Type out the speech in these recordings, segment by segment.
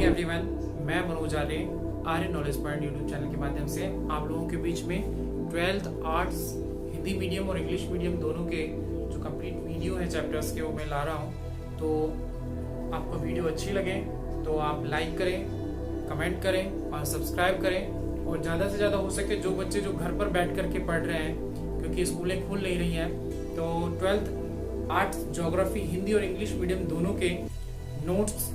Morning everyone, मैं मनोज आर्य knowledge point YouTube channel के माध्यम से आप लोगों के बीच में 12th आर्ट्स हिंदी मीडियम और इंग्लिश मीडियम दोनों के जो कंप्लीट वीडियो है चैप्टर्स के वो मैं ला रहा हूँ। तो आपको वीडियो अच्छी लगे तो आप लाइक करें, कमेंट करें और सब्सक्राइब करें। और ज़्यादा से ज़्यादा हो सके जो बच्चे जो घर पर बैठ करके पढ़ रहे हैं क्योंकि स्कूलें खुल नहीं रही हैं, तो 12th आर्ट्स ज्योग्राफी हिंदी और इंग्लिश मीडियम दोनों के नोट्स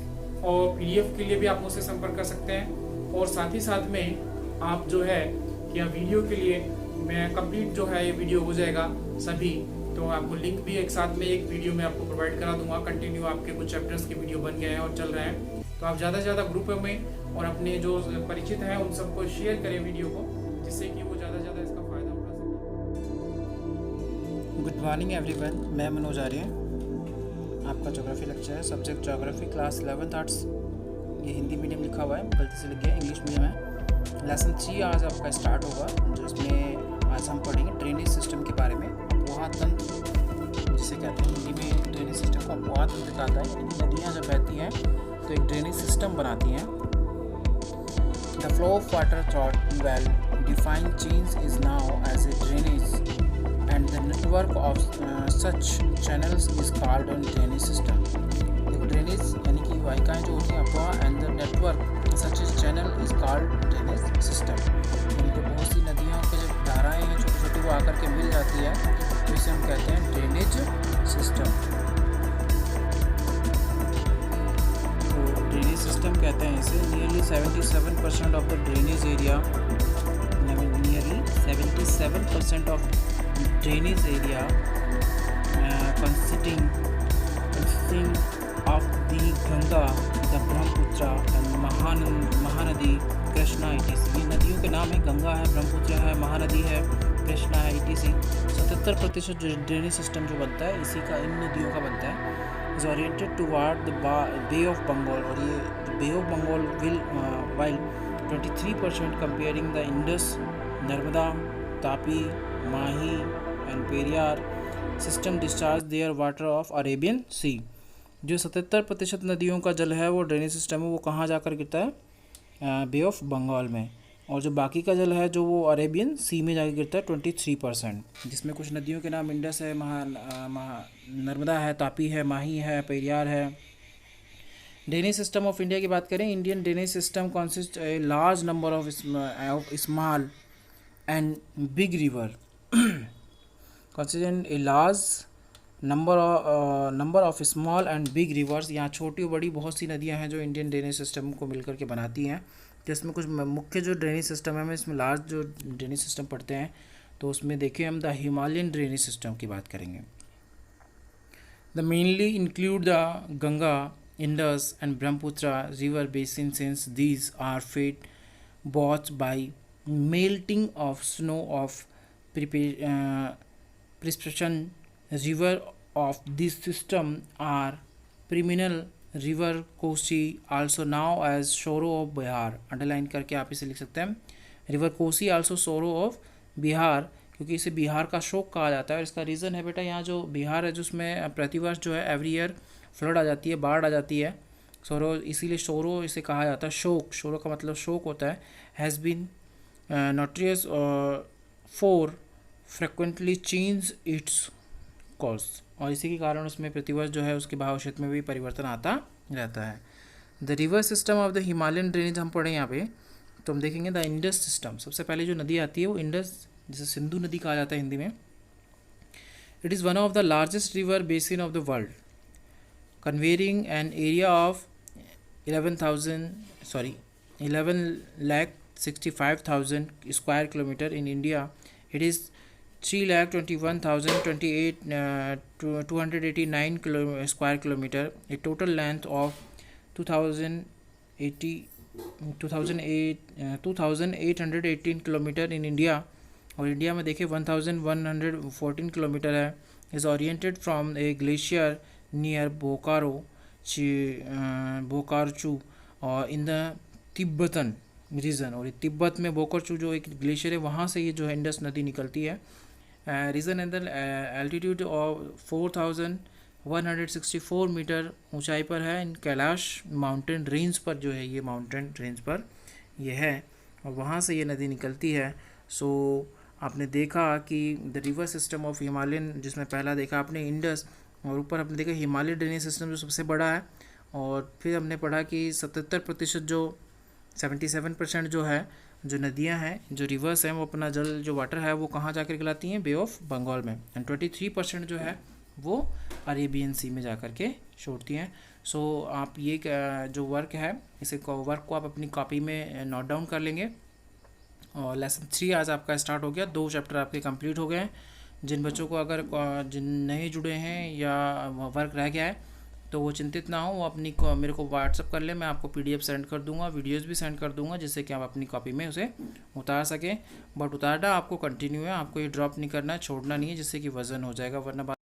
और पीडीएफ के लिए भी आप मुझसे संपर्क कर सकते हैं। और साथ ही साथ में आप जो है कि वीडियो के लिए मैं कंप्लीट जो है ये वीडियो हो जाएगा सभी, तो आपको लिंक भी एक साथ में एक वीडियो में आपको प्रोवाइड करा दूंगा। कंटिन्यू आपके कुछ चैप्टर्स के वीडियो बन गए हैं और चल रहे हैं, तो आप ज़्यादा से ज़्यादा ग्रुप में और अपने जो परिचित हैं उन सबको शेयर करें वीडियो को, जिससे कि वो ज़्यादा से ज़्यादा इसका फ़ायदा उठा सकें। गुड मॉर्निंग एवरीवन, मैं मनोज आर्य। आपका ज्योग्राफी लेक्चर है, subject geography, class 11th arts. ये हिंदी मीडियम लिखा हुआ है, गलती से लिख गया, इंग्लिश मीडियम है। लेसन 3 आज आपका स्टार्ट होगा, जिसमें आज हम पढ़ेंगे ड्रेनेज सिस्टम के बारे में। अपोहा तंत्र जिसे कहते हैं हिंदी में, ड्रेनेज सिस्टम को अपोहा तंत्र कहा जाता है। यानी कि नदियाँ जब बहती हैं तो एक ड्रेनेज सिस्टम बनाती हैं। The flow of water through well defined channels is now as a drainage and the network of such channels is called a drainage system। देखो ड्रेनेज यानी कि वाहिकाएं जो होती हैं अपोहा, and the network such is channel is called drainage system. यानी कि बहुत सी नदियों के जब धाराएं हैं छोटी छोटी वो आकर के मिल जाती है, तो इसे हम कहते हैं ड्रेनेज सिस्टम। तो ड्रेनेज सिस्टम कहते हैं इसे। Nearly 77% of the drainage area, nearly 77% of drainage area consisting of the Ganga, the Brahmaputra and Mahanadi, Krishna etc। ये नदियों के नाम है, गंगा है, ब्रह्मपुत्र है, महानदी है, कृष्णा है etc। 77% जो ड्रेनेज सिस्टम जो बनता है इसी का, इन नदियों का बनता है। Is oriented toward the bay of Bengal, और ये Bay of Bengal will while 23% comparing the Indus, Narmada, Tapi, Mahi and Periyar system discharge their water of Arabian Sea. जो 77% नदियों का जल है वो ड्रेनेज सिस्टम है, वो कहाँ जाकर गिरता है? बे ऑफ बंगाल में। और जो बाकी का जल है जो वो अरेबियन सी में जाकर गिरता है 23%, जिसमें कुछ नदियों के नाम इंडस है, नर्मदा है, तापी है, माही है, पेरियार है। ड्रेनेज सिस्टम ऑफ इंडिया की बात करें, Indian drainage system consist a large number of small and big river considering a large number of small and big rivers। यहाँ छोटी और बड़ी बहुत सी नदियाँ हैं जो इंडियन ड्रेनेज सिस्टम को मिलकर के बनाती हैं। तो इसमें कुछ मुख्य जो ड्रेनेज सिस्टम है, हमें इसमें लार्ज जो ड्रेनेज सिस्टम पढ़ते हैं, तो उसमें देखिए हम द हिमालयन ड्रेनेज सिस्टम की बात करेंगे। They mainly include the Ganga, Indus and Brahmaputra river basin, since these are fed both by melting of snow of precipitation। river of this system are perennial river Kosi, also now as sorrow of Bihar. Underline करके आप इसे लिख सकते हैं, river Kosi also सोरो of Bihar, क्योंकि इसे बिहार का शोक कहा जाता है। और इसका रीज़न है बेटा, यहाँ जो बिहार है जिसमें प्रतिवर्ष जो है एवरी ईयर फ्लड आ जाती है, बाढ़ आ जाती है। सोरो, इसीलिए सोरो इसे कहा जाता है, शोक। सोरो का मतलब शोक होता है। Has been notorious for frequently change its course, और इसी के कारण उसमें प्रतिवर्ष जो है उसके बहाव क्षेत्र में भी परिवर्तन आता रहता है। The river system of the Himalayan drainage हम पढ़े यहाँ पे, तो हम देखेंगे द इंडस सिस्टम। सबसे पहले जो नदी आती है वो इंडस, जिसे सिंधु नदी कहा जाता है हिंदी में। It is one of the largest river basin of the world, covering an area of 11,65,000 square kilometer। in India it is 3,21,289 square kilometer, a total length of 2,818 kilometer in India। और India में देखें 1,114 kilometre है। is oriented from a glacier near बोकारचू और in the Tibetan reason. और तिब्बत में बोकारचू जो एक glacier है, वहाँ से ये जो है इंडस नदी निकलती है। Region and the altitude of 164 metre ऊंचाई पर है। इन कैलाश माउंटेन रेंज पर जो है, ये माउंटेन रेंज पर ये है, और वहाँ से ये नदी निकलती है। सो आपने देखा कि the river system of Himalayan, जिसमें पहला देखा आपने इंडस, और ऊपर आपने देखा हिमालय ड्रेनेज सिस्टम जो सबसे बड़ा है। और फिर हमने पढ़ा कि 77% जो 77% जो है, जो नदियां हैं, जो रिवर्स हैं, वो अपना जल जो वाटर है वो कहाँ जाकर गिलाती हैं, बे ऑफ बंगाल में। एंड 23% जो है वो अरेबियन सी में जाकर के छोड़ती हैं। सो आप ये जो वर्क है, इसे वर्क को आप अपनी कॉपी में नोट डाउन कर लेंगे। और लेसन 3 आज आपका स्टार्ट हो गया, 2 चैप्टर आपके कंप्लीट हो गए हैं। जिन बच्चों को अगर जिन नए जुड़े हैं या वर्क रह गया है तो वो चिंतित ना हो, वो अपनी मेरे को व्हाट्सअप कर ले, मैं आपको PDF सेंड कर दूंगा, वीडियोस भी सेंड कर दूंगा, जिससे कि आप अपनी कॉपी में उसे उतार सकें। बट उतारना आपको कंटिन्यू है, आपको ये ड्रॉप नहीं करना है, छोड़ना नहीं है, जिससे कि वजन हो जाएगा वरना बात।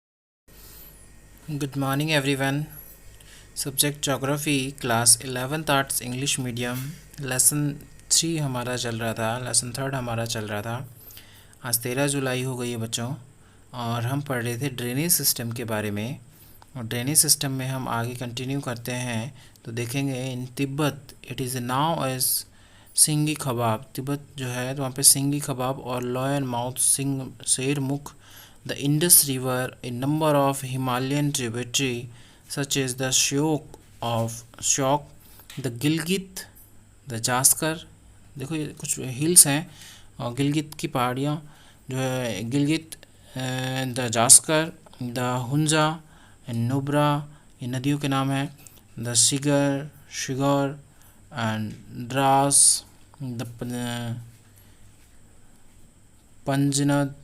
Good morning everyone. Subject geography, class 11th arts English medium, lesson 3 हमारा चल रहा था, लेसन 3 हमारा चल रहा था। आज 13 जुलाई हो गई है बच्चों, और हम पढ़ रहे थे ड्रेनेज सिस्टम के बारे में। और ड्रेनेज सिस्टम में हम आगे कंटिन्यू करते हैं तो देखेंगे in Tibet it is now as Singi Khabab. Tibet जो है तो वहाँ पे सिंगी खबाब और लॉयन माउथ सिंग शेर मुख, the Indus river, a number of Himalayan tributary such as the Shyok, the Gilgit, the Zaskar. देखो ये कुछ हिल्स हैं, और गिलगित की पहाड़ियाँ जो है, Gilgit, the Zaskar, the Hunza and Nubra, ये नदियों के नाम हैं। The Shigar and Dras, the Panjnad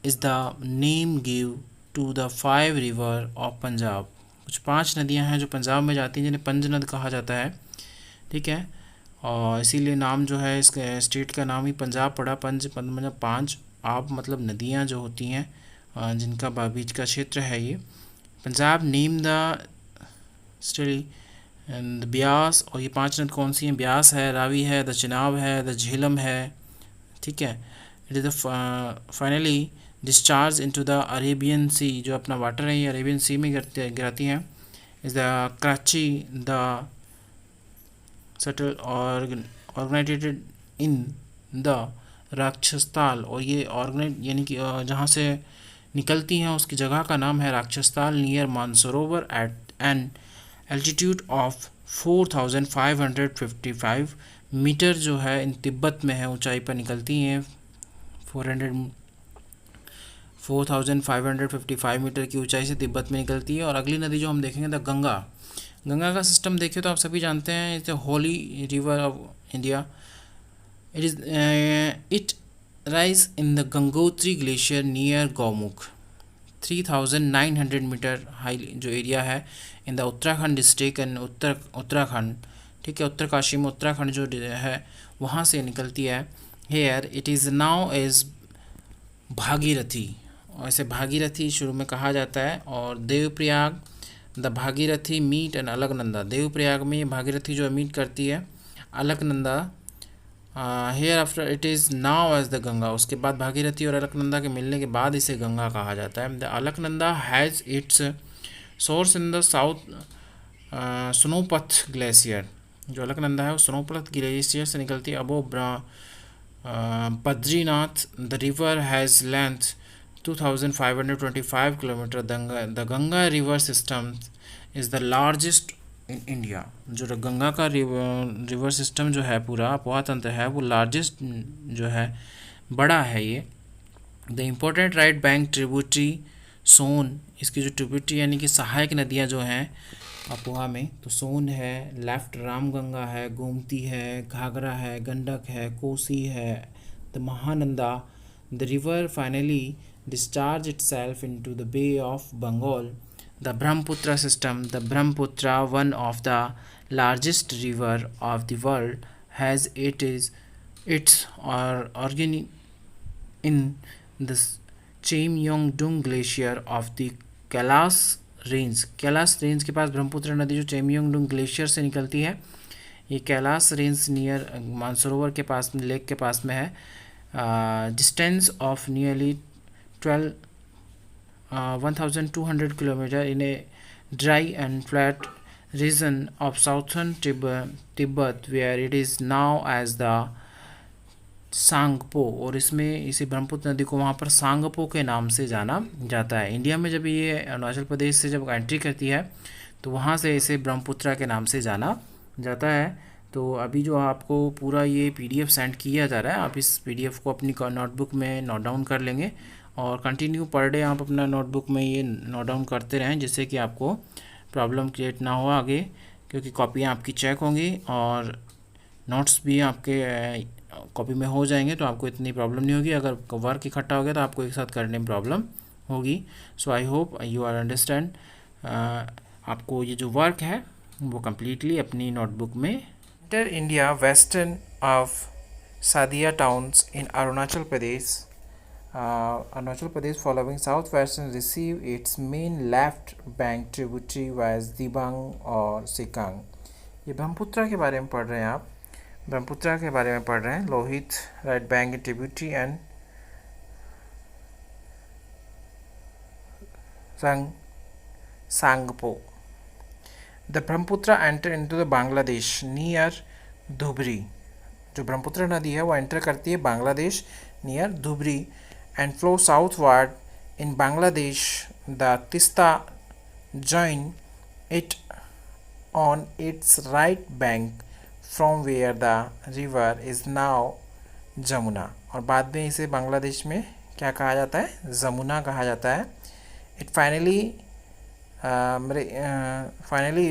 is the name give to the 5 river of Punjab. कुछ 5 नदियां हैं जो पंजाब में जाती हैं, जिन्हें पंजनद कहा जाता है, ठीक है। और इसीलिए नाम जो है इसके स्टेट का नाम ही पंजाब पड़ा। मतलब 5 आप मतलब नदियां जो होती हैं, जिनका बीच का क्षेत्र है ये Punjab. Name the study and Beas, और ये 5 नद कौन सी हैं? ब्यास है, रावी है, द चिनाब है, द झेलम है, ठीक है। It is the finally discharge into the Arabian Sea, जो अपना वाटर है ये अरेबियन सी में गिराती हैं। Is the Karachi, the Sutlej originated in the Rakshastal, और ये ऑर्गेनाइज यानी कि जहाँ से निकलती हैं उसकी जगह का नाम है Rakshastal, near Mansarovar, at an altitude of 4555 metre जो है इन तिब्बत में है, ऊंचाई पर निकलती हैं। 4555 मीटर की ऊंचाई से तिब्बत में निकलती है। और अगली नदी जो हम देखेंगे द गंगा। गंगा का सिस्टम देखें तो आप सभी जानते हैं, it's holy river of India. It rise in the Gangotri glacier near Gaumukh. 3900 metre high जो एरिया है in the Uttarakhand district and Uttarakhand, ठीक है, उत्तरकाशी में उत्तराखंड जो है वहाँ से निकलती है। Here it is now as Bhagirathi, और इसे भागीरथी शुरू में कहा जाता है। और Devprayag, the Bhagirathi meet and Alaknanda. Devprayag में भागीरथी जो मीट करती है Alaknanda. Here after it is now as the Ganga. उसके बाद भागीरथी और अलकनंदा के मिलने के बाद इसे गंगा कहा जाता है। The Alaknanda has its source in the south Satopanth glacier. जो अलकनंदा है वो स्नोपथ ग्लेशियर से निकलती है। Above Badrinath, the river has length 2525 kilometre. The Ganga river system is the largest in India. जो गंगा का रिवर सिस्टम जो है पूरा अपोहा तंत्र है वो लार्जेस्ट जो है, बड़ा है ये। The important right bank tributary Son, इसकी जो ट्रिब्यूटरी यानी कि सहायक नदियाँ जो हैं अपोहा में, तो सोन है, लेफ्ट रामगंगा है, गोमती है, घाघरा है, गंडक है, कोसी है, the Mahananda. The river finally discharge itself into the Bay of Bengal. The Brahmaputra system, the Brahmaputra, one of the largest river of the world, has its origin in the Cheimyongdung glacier of the Kailash range. Kailash range के पास ब्रह्मपुत्र नदी जो चेमयोंगडुंग glacier से निकलती है, ये Kailash range near Mansarovar के पास, lake के पास में है। Distance of nearly 12 1200 kilometer in a dry and flat region of southern Tibet where it is now as the Tsangpo, और इसमें इसी ब्रह्मपुत्र नदी को वहाँ पर सांगपो के नाम से जाना जाता है। इंडिया में जब ये अरुणाचल प्रदेश से जब एंट्री करती है तो वहाँ से इसे ब्रह्मपुत्रा के नाम से जाना जाता है। तो अभी जो आपको पूरा ये पीडीएफ सेंड किया जा रहा है, आप इस पीडीएफ को अपनी नोटबुक में नोट डाउन कर लेंगे और कंटिन्यू पर डे आप अपना नोटबुक में ये नोट डाउन करते रहें, जिससे कि आपको प्रॉब्लम क्रिएट ना हो आगे, क्योंकि कॉपियाँ आपकी चेक होंगी और नोट्स भी आपके कॉपी में हो जाएंगे, तो आपको इतनी प्रॉब्लम नहीं होगी। अगर वर्क इकट्ठा हो गया तो आपको एक साथ करने में प्रॉब्लम होगी। So I hope you are understand. आपको ये जो वर्क है वो कम्प्लीटली अपनी नोटबुक में। Inter India western of Sadia towns in Arunachal Pradesh. Arunachal Pradesh following south western receive it's main left bank tributary wise Dibang और सिकांग। ये ब्रह्मपुत्रा के बारे में पढ़ रहे हैं आप, ब्रह्मपुत्रा के बारे में पढ़ रहे हैं। Lohit right bank tributary and Tsangpo. The Brahmaputra enter into the Bangladesh near Dhubri. जो ब्रह्मपुत्र नदी है वो एंटर करती है Bangladesh near Dhubri and flow southward in Bangladesh. The Teesta join it on its right bank from where the river is now Jamuna. और बाद में इसे बांग्लादेश में क्या कहा जाता है? जमुना कहा जाता है। It finally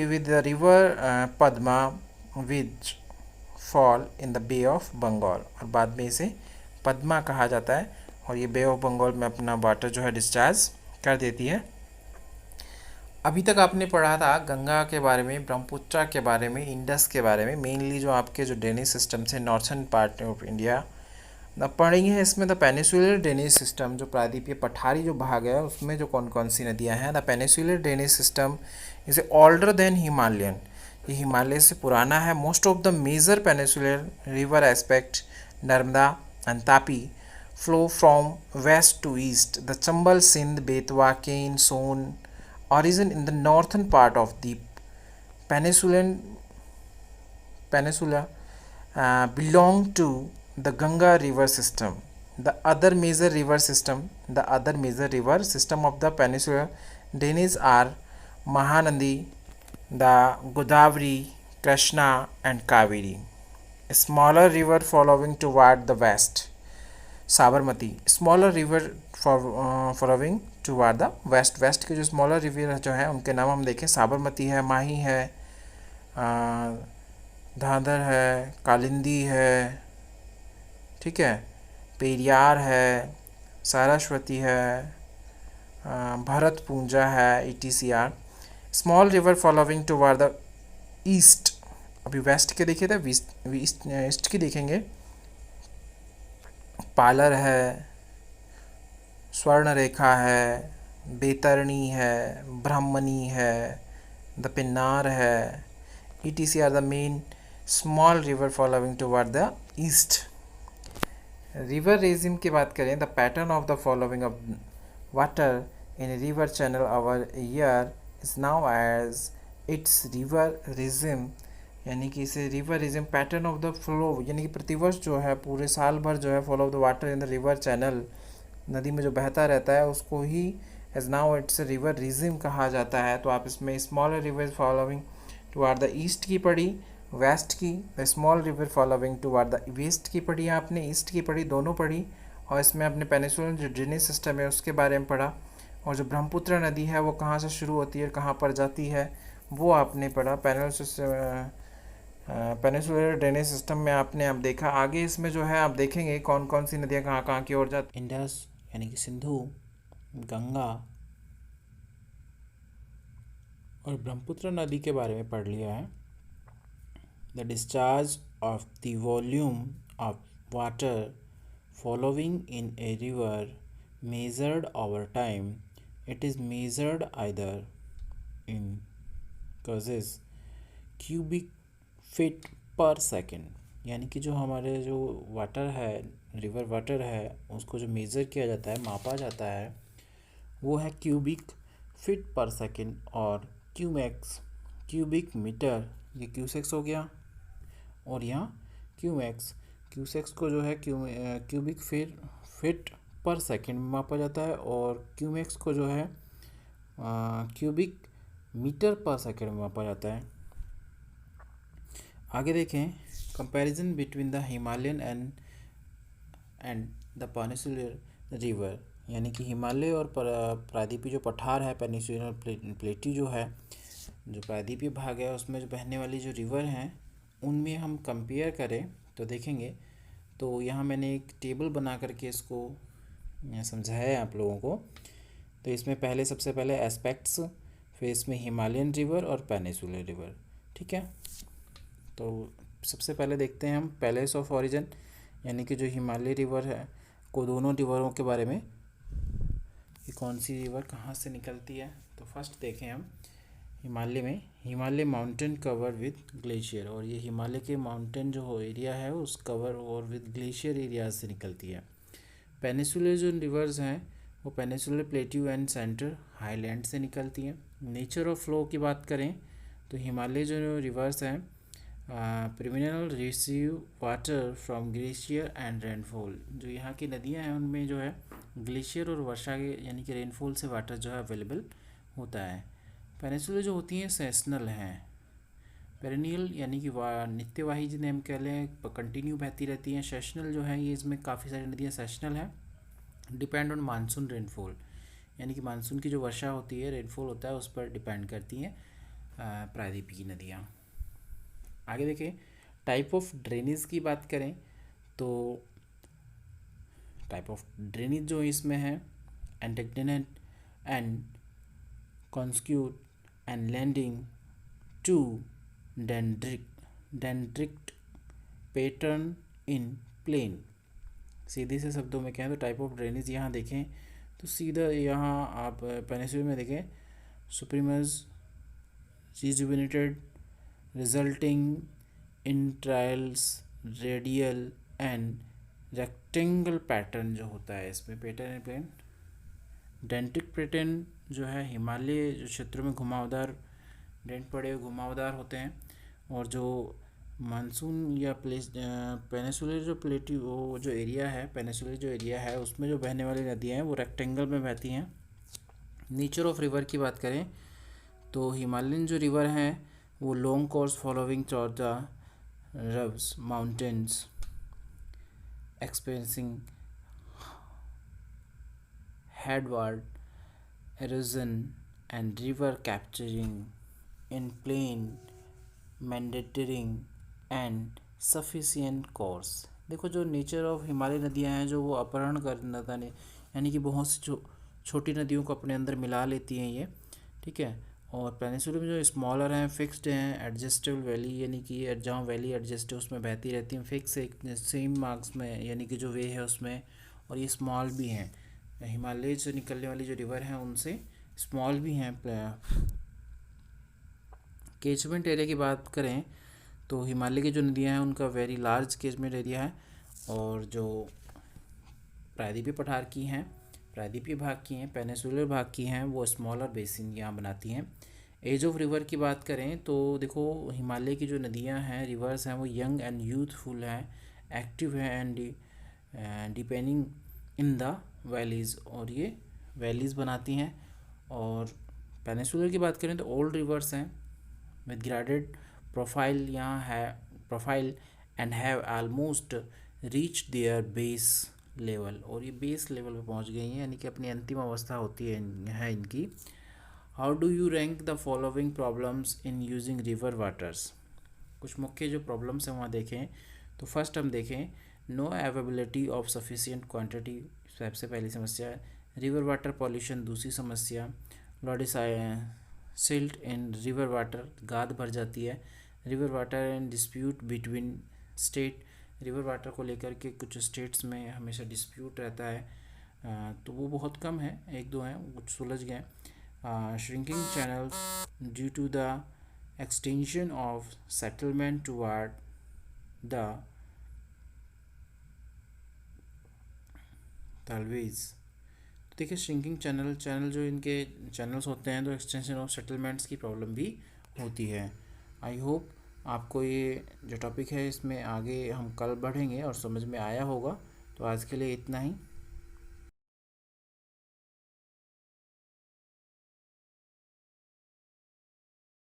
with the river Padma which fall in the bay of Bengal. और बाद में इसे पद्मा कहा जाता है और ये बे ऑफ बंगाल में अपना वाटर जो है डिस्चार्ज कर देती है। अभी तक आपने पढ़ा था गंगा के बारे में, ब्रह्मपुत्रा के बारे में, इंडस के बारे में, मेनली जो आपके जो ड्रेनेज सिस्टम से नॉर्थन पार्ट ऑफ इंडिया पढ़ेंगे हैं। इसमें द पेनिसुलर ड्रेनेज सिस्टम, जो प्रायद्वीपीय पठारी जो भाग है उसमें जो कौन कौन सी नदियां हैं। The peninsular drainage system is older than Himalayan. ये हिमालय से पुराना है। Most of the major peninsular river except Narmada and Tapi flow from west to east. The Chambal, Sindh, Betwa, Ken, Son origin in the northern part of the peninsula belong to the Ganga river system. The other major river system of the peninsular drainage are Mahanadi, the Godavari, Krishna and Kaveri. A smaller river following toward the west, Sabarmati. Smaller river following toward the west. West के जो smaller river जो है उनके नाम हम देखें, साबरमती है, माही है, धांधर है, कालिंदी है, ठीक है, पेरियार है, सारस्वती है, भरतपुंजा है, ETCR। Small river following toward the east. अभी वेस्ट के देखिए तो ईस्ट की देखेंगे। पालर है, स्वर्ण रेखा है, बेतरणी है, ब्राह्मणी है, द पिन्नार है, ETCR the main small river following toward the east. River regime की बात करें, the pattern of the following of water in river channel over year is now as its river regime. यानी कि इसे river regime pattern of the flow, यानी कि प्रतिवर्ष जो है पूरे साल भर जो है follow of the water in the river channel, नदी में जो बहता रहता है उसको ही as now its river regime कहा जाता है। तो आप इसमें small river following toward the east की पढ़ी, वेस्ट की। The small river following toward the west की पढ़ी आपने, ईस्ट की पढ़ी, दोनों पढ़ी। और इसमें अपने पेनिसुलर जो ड्रेनेज सिस्टम है उसके बारे में पढ़ा। और जो ब्रह्मपुत्र नदी है वो कहाँ से शुरू होती है, कहाँ पर जाती है, वो आपने पढ़ा। पेनिसुलर ड्रेनेज सिस्टम में आपने अब देखा। आगे इसमें जो है आप देखेंगे कौन कौन सी नदियाँ कहाँ कहाँ की ओर जाती। इंडस यानी कि सिंधु, गंगा और ब्रह्मपुत्र नदी के बारे में पढ़ लिया है। The discharge of the volume of water following in a river measured over time. It is measured either in causes cubic feet पर सेकेंड। यानी कि जो हमारे जो वाटर है, रिवर वाटर है, उसको जो मेज़र किया जाता है, मापा जाता है, वो है क्यूबिक फीट पर सेकेंड, और क्यूमैक्स क्यूबिक मीटर, ये क्यूसेक्स हो गया। और यहाँ क्यूमैक्स, क्यूसेक्स को जो है क्यूबिक फीट पर सेकेंड में मापा जाता है, और क्यूमैक्स को जो है क्यूबिक मीटर पर सेकेंड में मापा जाता है। आगे देखें, comparison between the Himalayan and the peninsular river, यानी कि हिमालय और प्रायद्वीपीय जो पठार है, पेनिनसुलर प्लेटी जो है, जो प्रायद्वीपीय भाग है, उसमें जो बहने वाली जो रिवर हैं उनमें हम कंपेयर करें तो देखेंगे। तो यहाँ मैंने एक टेबल बना करके इसको समझाया है आप लोगों को। तो इसमें सबसे पहले एस्पेक्ट्स, फिर इसमें हिमालयन रिवर और पेनिनसुलर रिवर, ठीक है। तो सबसे पहले देखते हैं हम पैलेस ऑफ ओरिजिन, यानी कि जो हिमालय रिवर है को, दोनों रिवरों के बारे में, कि कौन सी रिवर कहाँ से निकलती है। तो फर्स्ट देखें हम हिमालय में, Himalaya mountain cover with glacier, और ये हिमालय के माउंटेन जो एरिया है उस कवर और विद ग्लेशियर एरिया से निकलती है। पेनिनसुलर जो रिवर्स हैं वो peninsular plateau and centre highland से निकलती हैं। नेचर ऑफ फ्लो की बात करें तो हिमालय जो रिवर्स हैं perennial receive water from glacier and rainfall, जो यहाँ की नदियाँ हैं उनमें जो है ग्लेशियर और वर्षा के यानी कि रेनफॉल से वाटर जो है अवेलेबल होता है। पेनिनसुलर जो होती हैं सेशनल हैं, पेरेनियल यानी कि नित्यवाही जिन्हें हम कह लें कंटिन्यू बहती रहती हैं। सेशनल जो है ये इसमें काफ़ी सारी नदियाँ सेशनल हैं। डिपेंड ऑन मानसून रेनफॉल, यानी कि मानसून की जो वर्षा होती है, रेनफॉल होता है, उस पर डिपेंड करती हैं प्रायद्वीपीय की नदियाँ। आगे देखें, टाइप ऑफ ड्रेनेज की बात करें तो टाइप ऑफ ड्रेनेज जो इसमें है antecedent and consequent and leading to dendritic pattern in plain. सीधे से शब्दों में कहें तो टाइप ऑफ ड्रेनेज यहाँ देखें तो सीधा यहाँ आप पेनिनसुलर में देखें superimposed rejuvenated resulting in trellis radial and rectangular pattern जो होता है इसमें पैटर्न प्लेन। डेंट्रिक पैटर्न जो है हिमालय क्षेत्र में घुमावदार डेंट पड़े हुए घुमावदार होते हैं, और जो मानसून या पेनिनसुलर जो प्लेटी वो जो एरिया है, पेनिनसुलर जो एरिया है उसमें जो बहने वाली नदियाँ हैं वो रेक्टेंगल में बहती हैं। नेचर ऑफ रिवर की बात करें तो हिमालयन जो रिवर हैं वो long course following through the रव्स mountains experiencing headward erosion and river capturing in plain mandating and sufficient course। देखो जो नेचर ऑफ हिमालय नदियाँ हैं जो वो अपहरण कर यानी कि बहुत सी छोटी नदियों को अपने अंदर मिला लेती हैं ये, ठीक है। और पेनिनसुलर में जो स्मॉलर हैं फिक्स्ड हैं एडजस्टेबल वैली, यानी कि जहाँ वैली एडजस्ट है उसमें बहती रहती हैं, फिक्स एक सेम मार्क्स में यानी कि जो वे है उसमें, और ये स्मॉल भी हैं। हिमालय से निकलने वाली जो रिवर हैं उनसे स्मॉल भी हैं। कैचमेंट एरिया की बात करें तो हिमालय की जो नदियां हैं उनका वेरी लार्ज कैचमेंट एरिया है, और जो प्रायद्वीपीय पठार की हैं, प्रायद्वीपीय भाग की हैं, पेनिनसुलर भाग की हैं, वो स्मॉलर बेसिन यहाँ बनाती हैं। एज ऑफ रिवर की बात करें तो देखो हिमालय की जो नदियाँ हैं रिवर्स हैं वो यंग एंड यूथफुल हैं, एक्टिव हैं and depending in the valleys, और ये वैलीज़ बनाती हैं। और पेनिनसुलर की बात करें तो ओल्ड रिवर्स हैं विद ग्रेडेड प्रोफाइल यहाँ है profile and have almost reach there base level, और ये बेस लेवल पे पहुँच गई हैं यानी कि अपनी अंतिम अवस्था होती है इनकी। How do you rank the following problems in using river waters. कुछ मुख्य जो प्रॉब्लम्स हैं वहाँ देखें तो फर्स्ट हम देखें no availability of sufficient quantity, सबसे पहली समस्या है। रिवर वाटर पॉल्यूशन दूसरी समस्या। सिल्ट इन रिवर वाटर, गाद भर जाती है। River water and dispute between state, river water को लेकर के कुछ स्टेट्स में हमेशा डिस्प्यूट रहता है, तो वो बहुत कम है, एक दो हैं कुछ सुलझ गए। Shrinking channels due to the extension of settlement toward the thalweg. तो देखिए श्रिंकिंग चैनल जो इनके चैनल्स होते हैं तो एक्सटेंशन ऑफ सेटलमेंट्स की प्रॉब्लम भी होती है। आई होप आपको ये जो टॉपिक है इसमें आगे हम कल बढ़ेंगे और समझ में आया होगा। तो आज के लिए इतना ही।